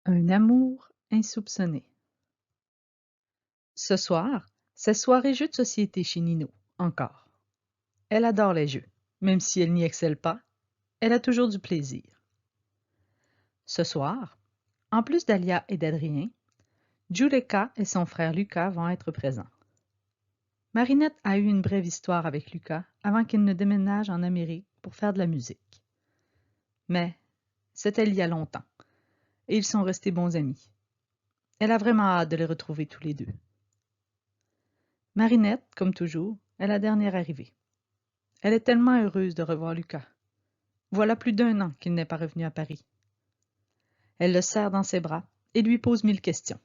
Un amour insoupçonné. Ce soir, c'est soirée jeux de société chez Nino, encore. Elle adore les jeux. Même si elle n'y excelle pas, elle a toujours du plaisir. Ce soir, en plus d'Alia et d'Adrien, Juleka et son frère Lucas vont être présents. Marinette a eu une brève histoire avec Lucas avant qu'il ne déménage en Amérique pour faire de la musique. Mais c'était il y a longtemps, et ils sont restés bons amis. Elle a vraiment hâte de les retrouver tous les deux. Marinette, comme toujours, est la dernière arrivée. Elle est tellement heureuse de revoir Lucas. Voilà plus d'1 an qu'il n'est pas revenu à Paris. Elle le serre dans ses bras et lui pose 1000 questions.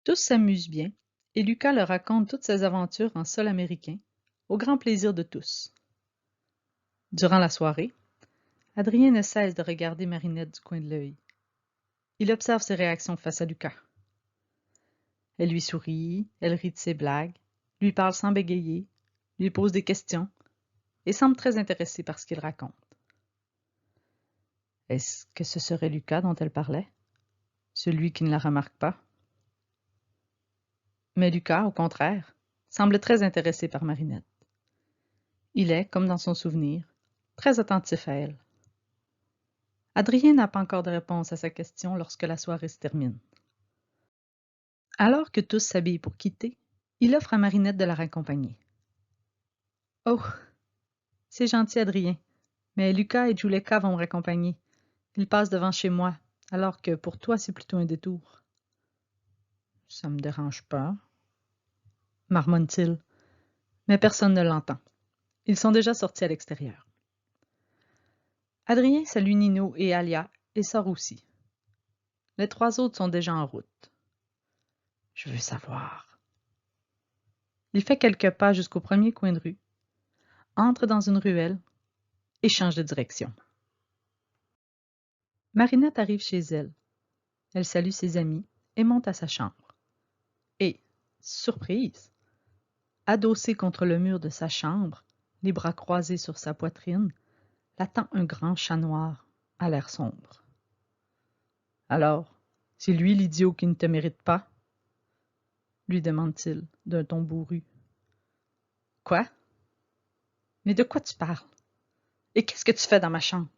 Tous s'amusent bien et Lucas leur raconte toutes ses aventures en sol américain, au grand plaisir de tous. Durant la soirée, Adrien ne cesse de regarder Marinette du coin de l'œil. Il observe ses réactions face à Lucas. Elle lui sourit, elle rit de ses blagues, lui parle sans bégayer, lui pose des questions et semble très intéressée par ce qu'il raconte. Est-ce que ce serait Lucas dont elle parlait? Celui qui ne la remarque pas? Mais Lucas, au contraire, semble très intéressé par Marinette. Il est, comme dans son souvenir, très attentif à elle. Adrien n'a pas encore de réponse à sa question lorsque la soirée se termine. Alors que tous s'habillent pour quitter, il offre à Marinette de la raccompagner. « Oh, c'est gentil, Adrien, mais Lucas et Juleka vont me raccompagner. Ils passent devant chez moi, alors que pour toi, c'est plutôt un détour. »« Ça me dérange pas, » marmonne-t-il, mais personne ne l'entend. Ils sont déjà sortis à l'extérieur. Adrien salue Nino et Alia et sort aussi. Les 3 autres sont déjà en route. Je veux savoir. Il fait quelques pas jusqu'au premier coin de rue, entre dans une ruelle et change de direction. Marinette arrive chez elle. Elle salue ses amis et monte à sa chambre. Et, surprise, adossé contre le mur de sa chambre, les bras croisés sur sa poitrine, l'attend un grand chat noir à l'air sombre. Alors, c'est lui l'idiot qui ne te mérite pas? Lui demande-t-il d'un ton bourru. Quoi? Mais de quoi tu parles? Et qu'est-ce que tu fais dans ma chambre?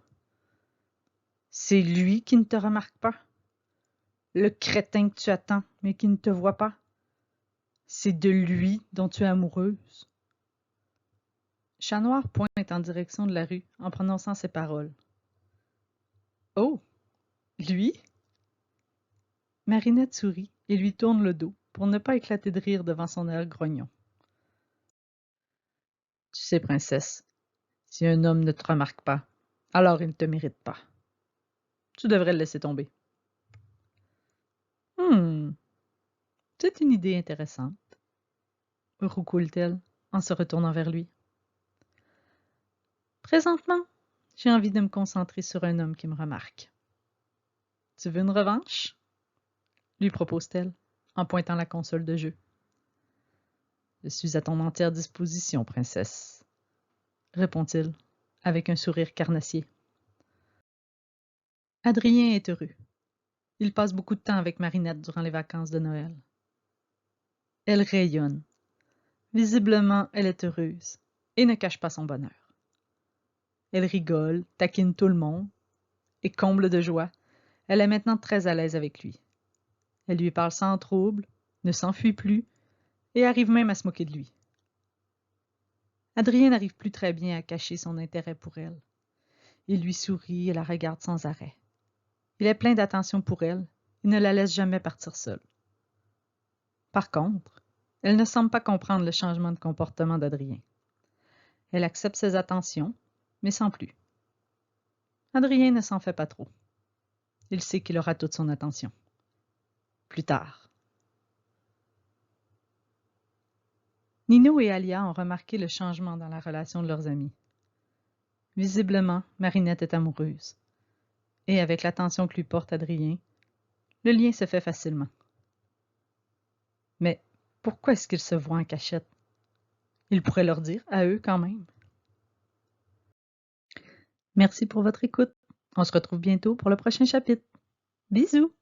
C'est lui qui ne te remarque pas? Le crétin que tu attends, mais qui ne te voit pas? C'est de lui dont tu es amoureuse? Chat Noir pointe en direction de la rue en prononçant ces paroles. Oh, lui? Marinette sourit et lui tourne le dos pour ne pas éclater de rire devant son air grognon. Tu sais, princesse, si un homme ne te remarque pas, alors il ne te mérite pas. Tu devrais le laisser tomber. C'est une idée intéressante, roucoule-t-elle en se retournant vers lui. Présentement, j'ai envie de me concentrer sur un homme qui me remarque. Tu veux une revanche? Lui propose-t-elle en pointant la console de jeu. Je suis à ton entière disposition, princesse, répond-il avec un sourire carnassier. Adrien est heureux. Il passe beaucoup de temps avec Marinette durant les vacances de Noël. Elle rayonne. Visiblement, elle est heureuse et ne cache pas son bonheur. Elle rigole, taquine tout le monde, et comble de joie, elle est maintenant très à l'aise avec lui. Elle lui parle sans trouble, ne s'enfuit plus, et arrive même à se moquer de lui. Adrien n'arrive plus très bien à cacher son intérêt pour elle. Il lui sourit et la regarde sans arrêt. Il est plein d'attention pour elle et ne la laisse jamais partir seule. Par contre, elle ne semble pas comprendre le changement de comportement d'Adrien. Elle accepte ses attentions, mais sans plus. Adrien ne s'en fait pas trop. Il sait qu'il aura toute son attention. Plus tard. Nino et Alia ont remarqué le changement dans la relation de leurs amis. Visiblement, Marinette est amoureuse. Et avec l'attention que lui porte Adrien, le lien se fait facilement. Mais pourquoi est-ce qu'ils se voient en cachette? Il pourrait leur dire, à eux quand même. Merci pour votre écoute. On se retrouve bientôt pour le prochain chapitre. Bisous!